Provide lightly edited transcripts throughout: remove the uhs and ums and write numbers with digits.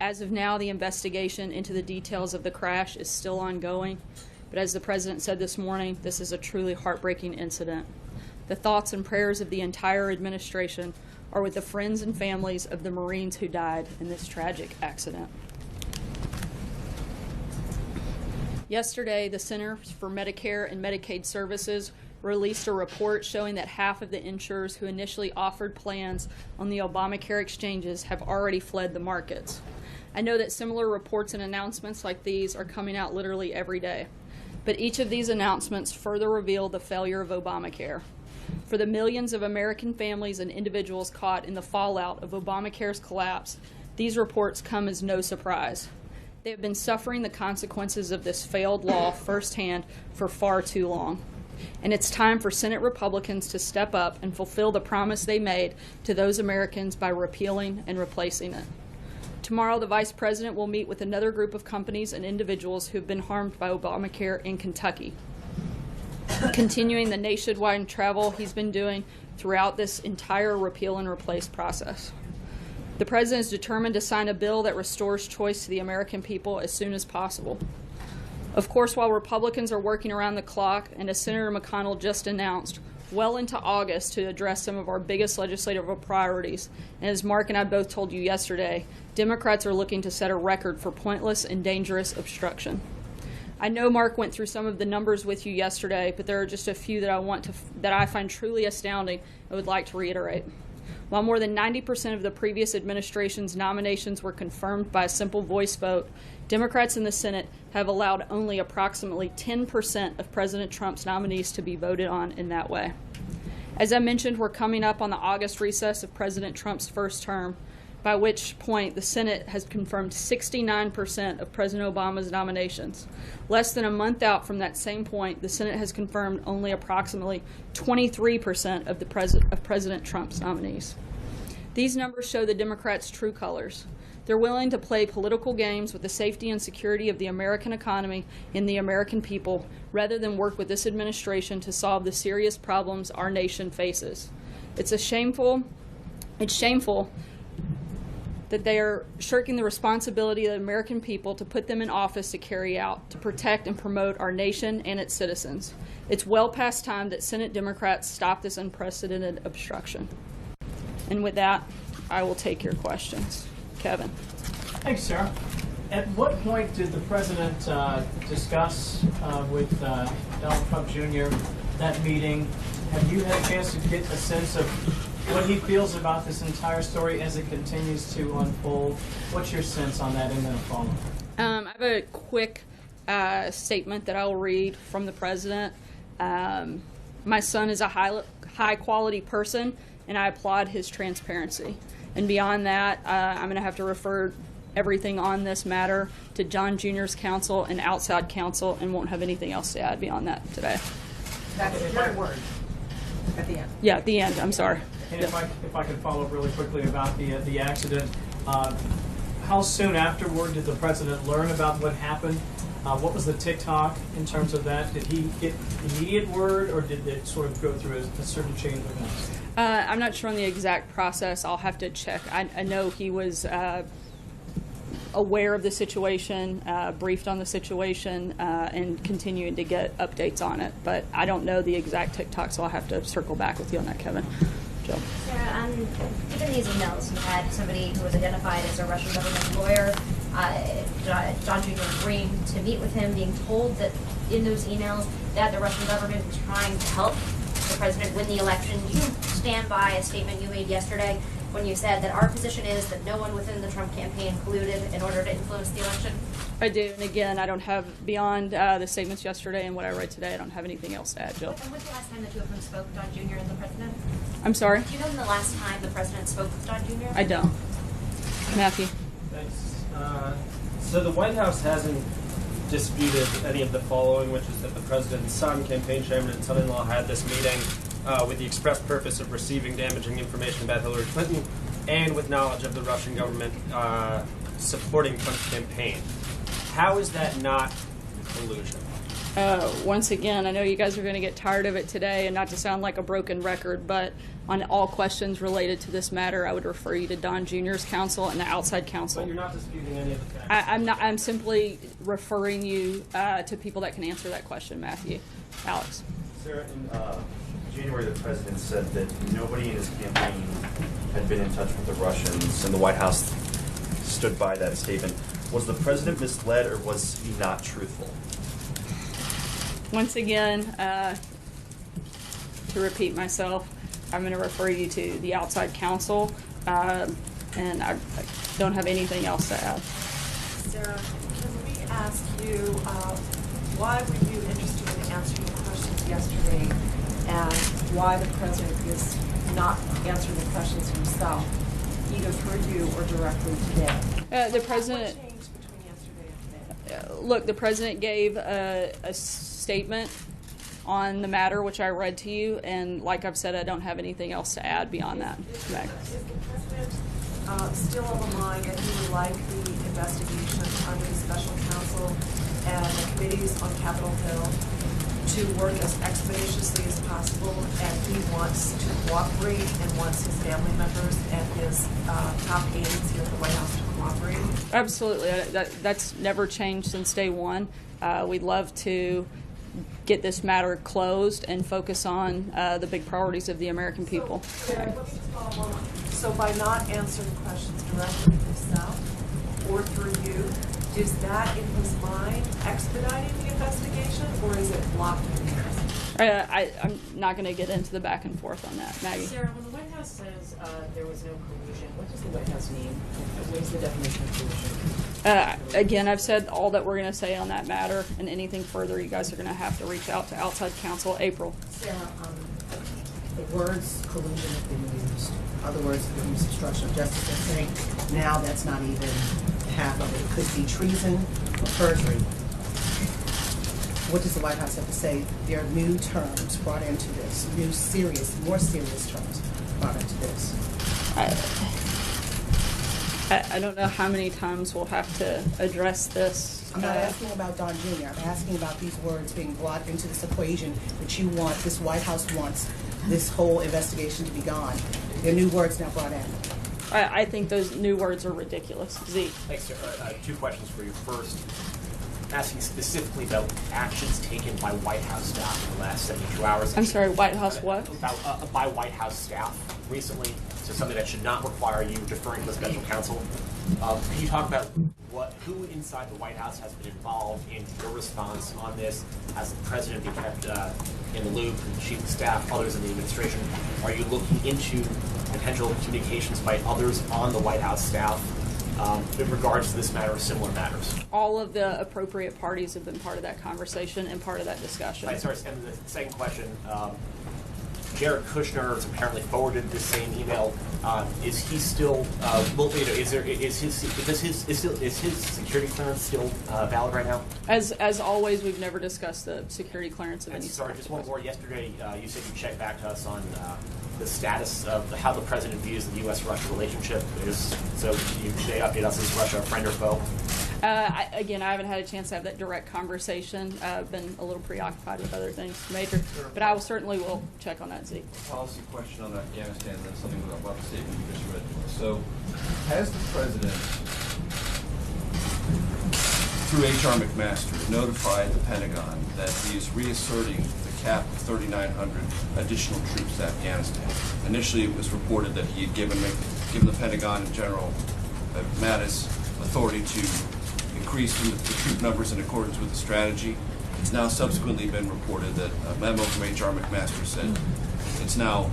As of now, the investigation into the details of the crash is still ongoing, but as the President said this morning, this is a truly heartbreaking incident. The thoughts and prayers of the entire administration are with the friends and families of the Marines who died in this tragic accident. Yesterday, the Centers for Medicare and Medicaid Services released a report showing that half of the insurers who initially offered plans on the Obamacare exchanges have already fled the markets. I know that similar reports and announcements like these are coming out literally every day, but each of these announcements further reveal the failure of Obamacare. For the millions of American families and individuals caught in the fallout of Obamacare's collapse, these reports come as no surprise. They have been suffering the consequences of this failed law firsthand for far too long. And it's time for Senate Republicans to step up and fulfill the promise they made to those Americans by repealing and replacing it. Tomorrow, the Vice President will meet with another group of companies and individuals who have been harmed by Obamacare in Kentucky, continuing the nationwide travel he's been doing throughout this entire repeal and replace process. The President is determined to sign a bill that restores choice to the American people as soon as possible. Of course, while Republicans are working around the clock, and as Senator McConnell just announced, well into August to address some of our biggest legislative priorities, and as Mark and I both told you yesterday, Democrats are looking to set a record for pointless and dangerous obstruction. I know Mark went through some of the numbers with you yesterday, but there are just a few that I find truly astounding and would like to reiterate. While more than 90% of the previous administration's nominations were confirmed by a simple voice vote, Democrats in the Senate have allowed only approximately 10% of President Trump's nominees to be voted on in that way. As I mentioned, we're coming up on the August recess of President Trump's first term, by which point the Senate has confirmed 69% of President Obama's nominations. Less than a month out from that same point, the Senate has confirmed only approximately 23% of President Trump's nominees. These numbers show the Democrats' true colors. They're willing to play political games with the safety and security of the American economy and the American people, rather than work with this administration to solve the serious problems our nation faces. It's shameful that they are shirking the responsibility of the American people to put them in office to carry out, to protect and promote our nation and its citizens. It's well past time that Senate Democrats stop this unprecedented obstruction. And with that, I will take your questions. Kevin. Thanks, Sarah. At what point did the President discuss with Donald Trump Jr. that meeting? Have you had a chance to get a sense of what he feels about this entire story as it continues to unfold? What's your sense on that? And then a follow-up. I have a quick statement that I will read from the President. My son is a high-quality person, and I applaud his transparency. And beyond that, I'm going to have to refer everything on this matter to John Jr.'s counsel and outside counsel, and won't have anything else to add beyond that today. That's your word at the end. Yeah, at the end. I'm sorry. And if I could follow up really quickly about the accident, how soon afterward did the President learn about what happened? What was the tick-tock in terms of that? Did he get immediate word, or did it sort of go through a certain chain of events? I'm not sure on the exact process. I'll have to check. I know he was aware of the situation, briefed on the situation, and continuing to get updates on it. But I don't know the exact tick-tock, so I'll have to circle back with you on that, Kevin. Joe. Sarah, given these emails, you had somebody who was identified as a Russian government lawyer, John Jr. agreeing to meet with him, being told that in those emails that the Russian government was trying to help the president win the election. Do you stand by a statement you made yesterday when you said that our position is that no one within the Trump campaign colluded in order to influence the election? I do, and again, I don't have, beyond the statements yesterday and what I read today, I don't have anything else to add, Jill. And when's the last time the two of them spoke, John Jr. and the president? I'm sorry? Do you know when the last time the president spoke with John Jr.? I don't. Matthew. Thanks. So the White House hasn't disputed any of the following, which is that the president's son, campaign chairman, and son-in-law had this meeting with the express purpose of receiving damaging information about Hillary Clinton and with knowledge of the Russian government supporting Trump's campaign. How is that not collusion? Once again, I know you guys are going to get tired of it today, and not to sound like a broken record, but On all questions related to this matter, I would refer you to Don Jr.'s counsel and the outside counsel. But you're not disputing any of the facts. I'm not. I'm simply referring you to people that can answer that question, Matthew. Alex. Sarah, in January, the president said that nobody in his campaign had been in touch with the Russians, and the White House stood by that statement. Was the president misled, or was he not truthful? Once again, to repeat myself, I'm going to refer you to the outside counsel, and I don't have anything else to add. Sarah, can we ask you, why were you interested in answering the questions yesterday, and why the president is not answering the questions himself, either through you or directly today? The president. What changed between yesterday and today? Look, the president gave a statement on the matter, which I read to you, and like I've said, I don't have anything else to add beyond that. Is the president still of the mind that he would like the investigation under the special counsel and the committees on Capitol Hill to work as expeditiously as possible, and he wants to cooperate and wants his family members and his top aides here at the White House to cooperate? Absolutely. That's never changed since day one. We'd love to get this matter closed and focus on the big priorities of the American people. So by not answering questions directly himself or through you, is that in his mind expediting the investigation, or is it blocking the investigation? I'm not going to get into the back and forth on that. Maggie? Sarah, when the White House says there was no collusion, what does the White House mean? What is the definition of collusion? Again, I've said all that we're going to say on that matter, and anything further, you guys are going to have to reach out to outside counsel. April. Sarah, the words collusion have been used. Other words have been used, obstruction of justice. They're saying now that's not even half of it. It could be treason or perjury. What does the White House have to say? There are new terms brought into this, new more serious terms brought into this. I don't know how many times we'll have to address this. I'm not asking about Don Jr. I'm asking about these words being brought into this equation that you want, this White House wants this whole investigation to be gone. There are new words now brought in. I think those new words are ridiculous. Z. Thanks, Sarah. Two questions for you. First, asking specifically about actions taken by White House staff in the last 72 hours. I'm sorry, White House what? By White House staff recently, so something that should not require you deferring to a special counsel. Can you talk about who inside the White House has been involved in your response on this? Has the president been kept in the loop, and the chief of staff, others in the administration? Are you looking into potential communications by others on the White House staff in regards to this matter or similar matters? All of the appropriate parties have been part of that conversation and part of that discussion. Right, sorry, and the second question, Jared Kushner has apparently forwarded this same email. Is he still? Is his security clearance still valid right now? As always, we've never discussed the security clearance of any sort. Sorry, just one more. Yesterday, you said you checked back to us on the status of how the president views the U.S.-Russia relationship. So you may update us. Is Russia a friend or foe? I haven't had a chance to have that direct conversation. I've been a little preoccupied with other things, Major. But I will check on that, Z. Policy question on Afghanistan, and then something about the statement you just read. So, has the president, through H.R. McMaster, notified the Pentagon that he is reasserting the cap of 3,900 additional troops to Afghanistan? Initially, it was reported that he had given the Pentagon in General Mattis authority to increase the troop numbers in accordance with the strategy. It's now subsequently been reported that a memo from H.R. McMaster said it's now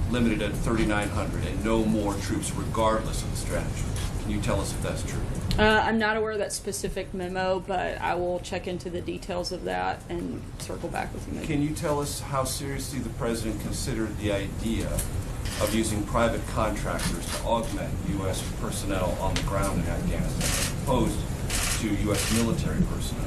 limited at 3,900 and no more troops regardless of the strategy. Can you tell us if that's true? I'm not aware of that specific memo, but I will check into the details of that and circle back with you. Maybe. Can you tell us how seriously the president considered the idea of using private contractors to augment U.S. personnel on the ground in Afghanistan as opposed to U.S. military personnel?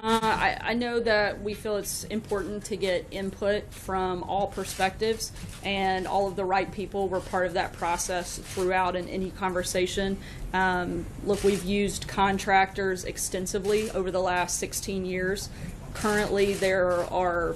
I know that we feel it's important to get input from all perspectives, and all of the right people were part of that process throughout in any conversation. Look, we've used contractors extensively over the last 16 years. Currently, there are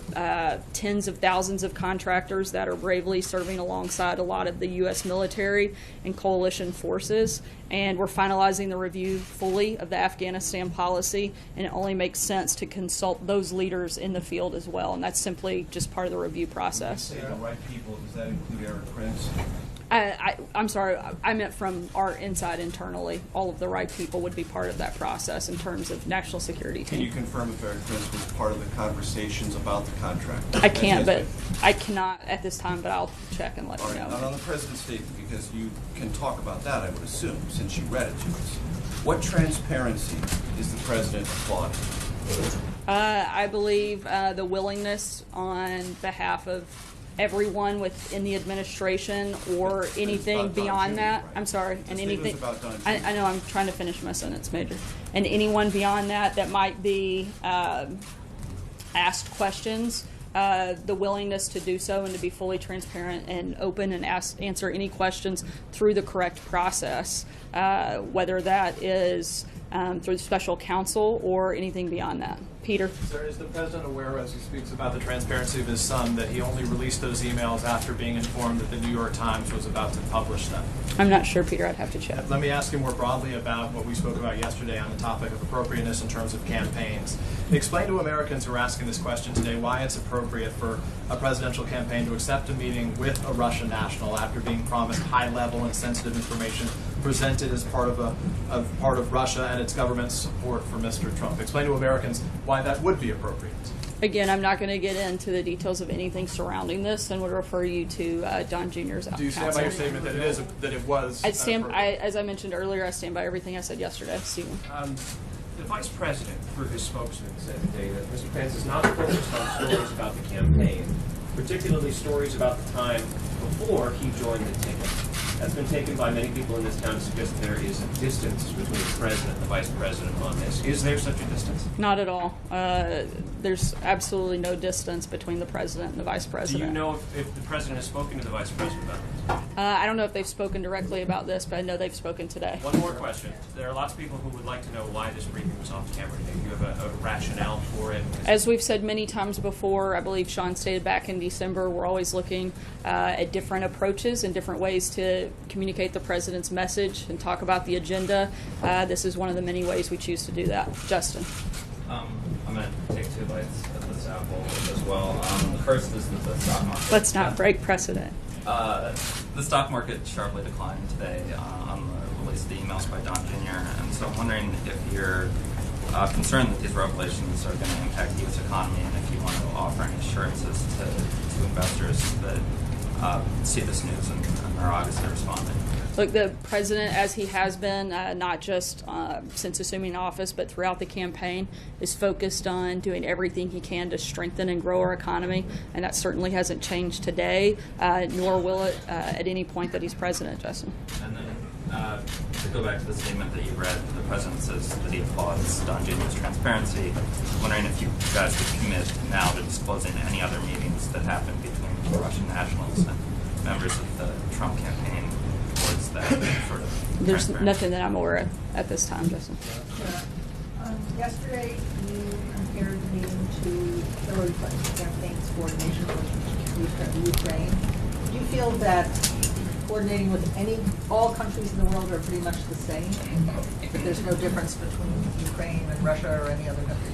tens of thousands of contractors that are bravely serving alongside a lot of the U.S. military and coalition forces, and we're finalizing the review fully of the Afghanistan policy, and it only makes sense to consult those leaders in the field as well, and that's simply just part of the review process. When you say the right people, does that include Eric Prince? I'm sorry, I meant from our inside internally. All of the right people would be part of that process in terms of national security Can team. you confirm if Eric Prince was part of the conversations about the contract? I can't, but I cannot at this time, but I'll check and let All you right, know. not on the president's statement, because you can talk about that, I would assume, since you read it to us. What transparency is the president applauding? I believe the willingness on behalf of everyone within the administration or anything about Don beyond Jr., that. right? I'm sorry, The and statement's anything. about Don Jr. I know I'm trying to finish my sentence, Major. And anyone beyond that might be asked questions. The willingness to do so and to be fully transparent and open and answer any questions through the correct process, whether that is through special counsel or anything beyond that. Peter? Sir, is the president aware, as he speaks about the transparency of his son, that he only released those emails after being informed that the New York Times was about to publish them? I'm not sure, Peter. I'd have to check. Let me ask you more broadly about what we spoke about yesterday on the topic of appropriateness in terms of campaigns. Explain to Americans who are asking this question today why it's appropriate for a presidential campaign to accept a meeting with a Russian national after being promised high-level and sensitive information presented as part of Russia and its government's support for Mr. Trump. Explain to Americans why that would be appropriate. Again, I'm not going to get into the details of anything surrounding this, and would refer you to Don Jr.'s counsel. Do you stand by your statement that it was? As I mentioned earlier, I stand by everything I said yesterday. Stephen. The vice president, through his spokesman, said today that Mr. Pence is not focused on stories about the campaign, particularly stories about the time before he joined the ticket. That's been taken by many people in this town to suggest there is a distance between the president and the vice president on this. Is there such a distance? Not at all. There's absolutely no distance between the president and the vice Do president. you know if the president has spoken to the vice president about this? I don't know if they've spoken directly about this, but I know they've spoken today. One more question. There are lots of people who would like to know why this briefing was off camera. Do you have a rationale for it? As we've said many times before, I believe Sean stated back in December, we're always looking at different approaches and different ways to communicate the president's message and talk about the agenda. This is one of the many ways we choose to do that. Justin. I'm going to take 2 bites at this apple as well. The first is the stock market. Let's not break precedent. The stock market sharply declined today on the release of the emails by Don Jr. And so I'm wondering if you're concerned that these revelations are going to impact the U.S. economy, and if you want to offer any assurances to investors that see this news and are obviously responding. Look, the president, as he has been, not just since assuming office, but throughout the campaign, is focused on doing everything he can to strengthen and grow our economy, and that certainly hasn't changed today, nor will it at any point that he's president, Justin. And then to go back to the statement that you read, the president says that he applauds Don Jr.'s transparency. I'm wondering if you guys could commit now to disclosing any other meetings that happened between Russian nationals and members of the Trump campaign towards that sort of There's transparency. nothing that I'm aware of at this time, Justin. Yesterday, you compared the meeting to Hillary Clinton's campaign's coordination with Ukraine. Do you feel that coordinating with all countries in the world are pretty much the same? That there's no difference between Ukraine and Russia or any other country?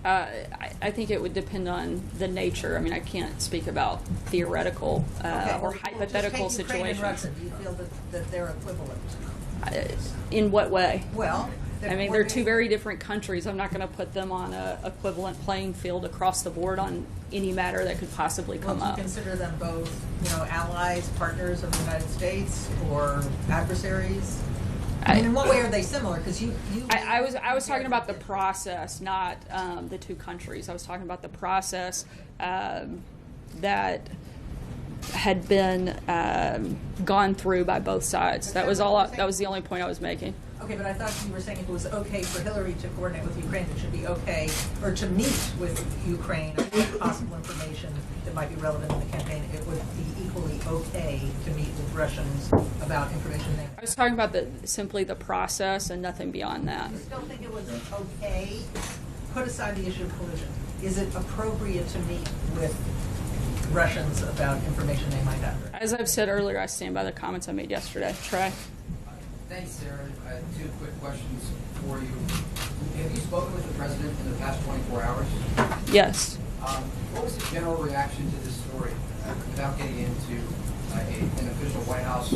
I think it would depend on the nature. I mean, I can't speak about theoretical or hypothetical just take Ukraine and situations. Russia. Do you feel that they're equivalent? In what way? Well, I mean, they're two very different countries. I'm not going to put them on an equivalent playing field across the board on any matter that could possibly come Well, do up. you consider them both, allies, partners of the United States, or adversaries? I mean, in what way are they similar? Because I was talking about the process, not the two countries. I was talking about the process that had been gone through by both sides. That was all. That was the only point I was making. Okay, but I thought you were saying if it was okay for Hillary to coordinate with Ukraine, it should be okay, or to meet with Ukraine on possible information that might be relevant in the campaign. It would be equally okay to meet with Russians about information they. I was talking about simply the process and nothing beyond that. I still think it was okay. Put aside the issue of collusion. Is it appropriate to meet with Russians about information they might have? As I've said earlier, I stand by the comments I made yesterday. Trey? Thanks, Sarah. Two quick questions for you. Have you spoken with the president in the past 24 hours? Yes. What was the general reaction to this story, without getting into an official White House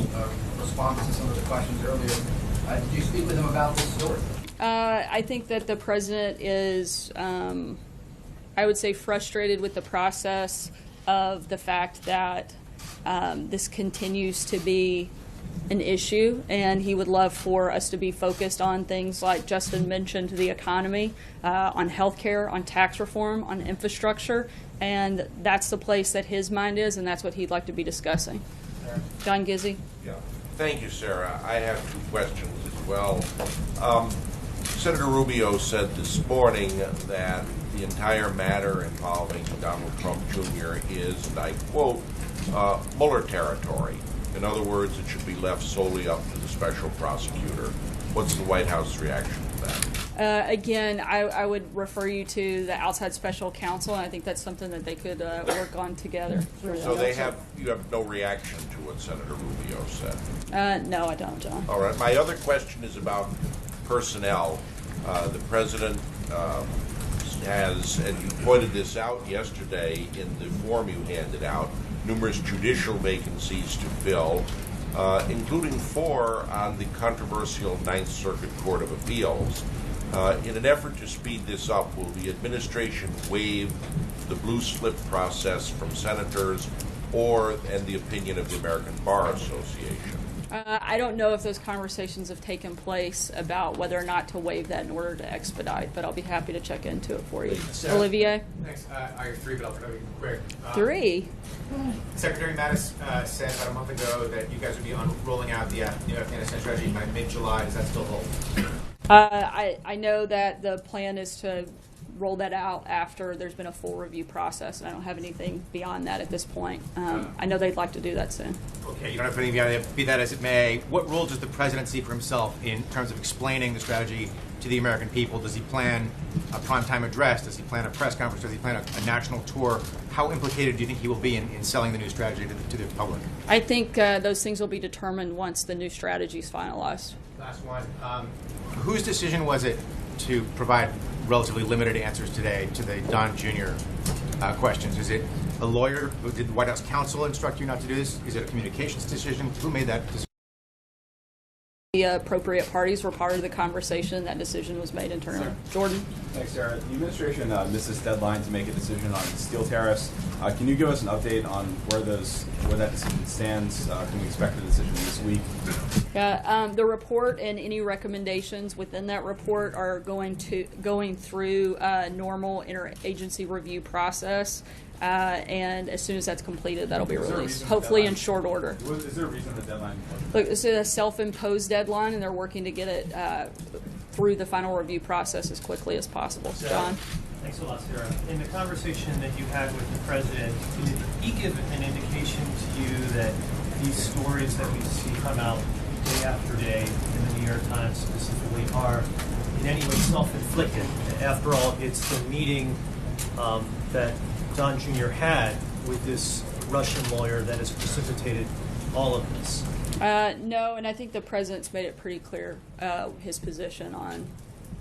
response to some of the questions earlier? Did you speak with him about this story? I think that the president is, I would say, frustrated with the process of the fact that this continues to be an issue, and he would love for us to be focused on things like Justin mentioned, the economy, on healthcare, on tax reform, on infrastructure, and that's the place that his mind is, and that's what he'd like to be discussing. John Gizzi? Yeah. Thank you, Sarah. I have two questions as well. Senator Rubio said this morning that the entire matter involving Donald Trump Jr. is, and I quote, Mueller territory. In other words, it should be left solely up to the special prosecutor. What's the White House reaction to that? Again, I would refer you to the outside special counsel, and I think that's something that they could work on together. So you have no reaction to what Senator Rubio said? No, I don't, John. All right. My other question is about personnel. The president has, and you pointed this out yesterday in the form you handed out, numerous judicial vacancies to fill, including 4 on the controversial Ninth Circuit Court of Appeals. In an effort to speed this up, will the administration waive the blue slip process from senators and the opinion of the American Bar Association? I don't know if those conversations have taken place about whether or not to waive that in order to expedite, but I'll be happy to check into it for you. Olivier? Thanks. I have 3, but I'll try to be quick. 3? Secretary Mattis said about a month ago that you guys would be rolling out the Afghanistan strategy by mid-July. Does that still hold? I know that the plan is to roll that out after there's been a full review process, and I don't have anything beyond that at this point. I know they'd like to do that soon. Okay, you don't have anything beyond it. Be that as it may, what role does the president see for himself in terms of explaining the strategy to the American people? Does he plan a primetime address? Does he plan a press conference? Does he plan a national tour? How implicated do you think he will be in selling the new strategy to the public? I think those things will be determined once the new strategy is finalized. Last one. Whose decision was it to provide relatively limited answers today to the Don Jr. Questions? Is it a lawyer? Did the White House counsel instruct you not to do this? Is it a communications decision? Who made that decision? The appropriate parties were part of the conversation. That decision was made internally. Jordan? Thanks, Sarah. The administration missed its deadline to make a decision on steel tariffs. Can you give us an update on where that decision stands? Can we expect a decision this week? Yeah, the report and any recommendations within that report are going through a normal interagency review process. And as soon as that's completed, that'll be released, hopefully in short order. Is there a reason for the deadline? Look, this is a self-imposed deadline, and they're working to get it through the final review process as quickly as possible. John? Thanks a lot, Sarah. In the conversation that you had with the president, did he give an indication to you that these stories that we see come out day after day in the New York Times specifically are in any way self-inflicted? After all, it's the meeting that Don Jr. had with this Russian lawyer that has precipitated all of this. No, and I think the president's made it pretty clear his position on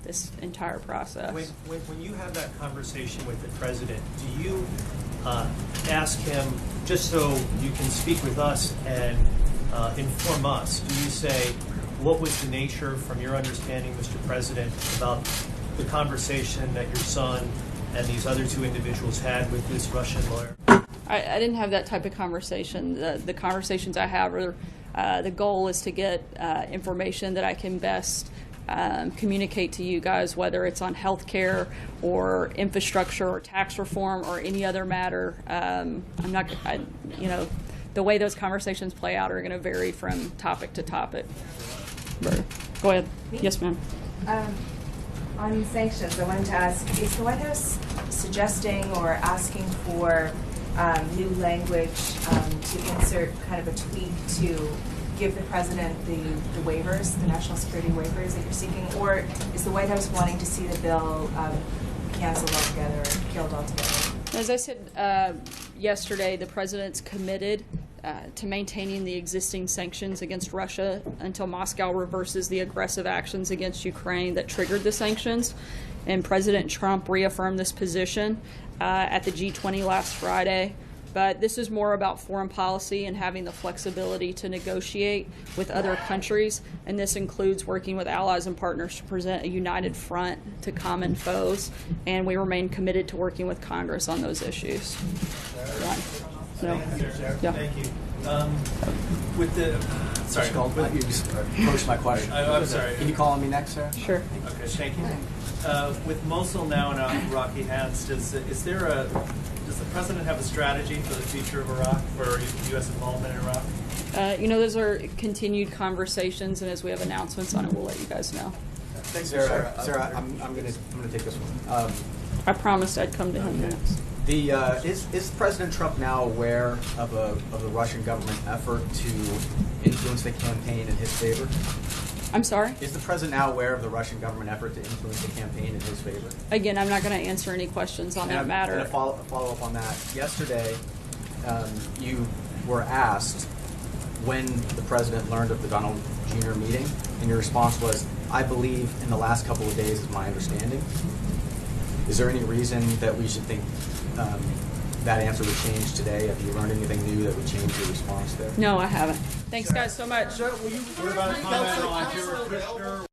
this entire process. When you have that conversation with the president, do you ask him, just so you can speak with us and inform us, do you say, what was the nature, from your understanding, Mr. President, about the conversation that your son and these other 2 individuals had with this Russian lawyer? I didn't have that type of conversation. The conversations I have are the goal is to get information that I can best communicate to you guys, whether it's on healthcare or infrastructure or tax reform or any other matter. The way those conversations play out are going to vary from topic to topic. Go ahead. Yes, ma'am. On sanctions, I wanted to ask, is the White House suggesting or asking for new language to insert kind of a tweak to give the president the waivers, the national security waivers that you're seeking? Or is the White House wanting to see the bill canceled altogether or killed altogether? As I said yesterday, the president's committed to maintaining the existing sanctions against Russia until Moscow reverses the aggressive actions against Ukraine that triggered the sanctions. And President Trump reaffirmed this position at the G20 last Friday. But this is more about foreign policy and having the flexibility to negotiate with other countries. And this includes working with allies and partners to present a united front to common foes. And we remain committed to working with Congress on those issues. Thank you. With the sorry, you just approached my question. I'm sorry. Can you call on me next, sir? Sure. Okay, thank you. With Mosul now in Iraqi hands, does the president have a strategy for the future of Iraq, for U.S. involvement in Iraq? Those are continued conversations, and as we have announcements on it, we'll let you guys know. Thanks, Sarah. Sarah, I'm gonna take this one. I promised I'd come to him next. Is President Trump now aware of the Russian government effort to influence the campaign in his favor? I'm sorry? Is the president now aware of the Russian government effort to influence the campaign in his favor? Again, I'm not going to answer any questions on that matter. And a follow up on that. Yesterday, you were asked when the president learned of the Donald Jr. meeting, and your response was, "I believe in the last couple of days is my understanding." Is there any reason that we should think that answer would change today? Have you learned anything new that would change your response there? No, I haven't. Thanks, guys, so much. What about a comment on Jared Kushner?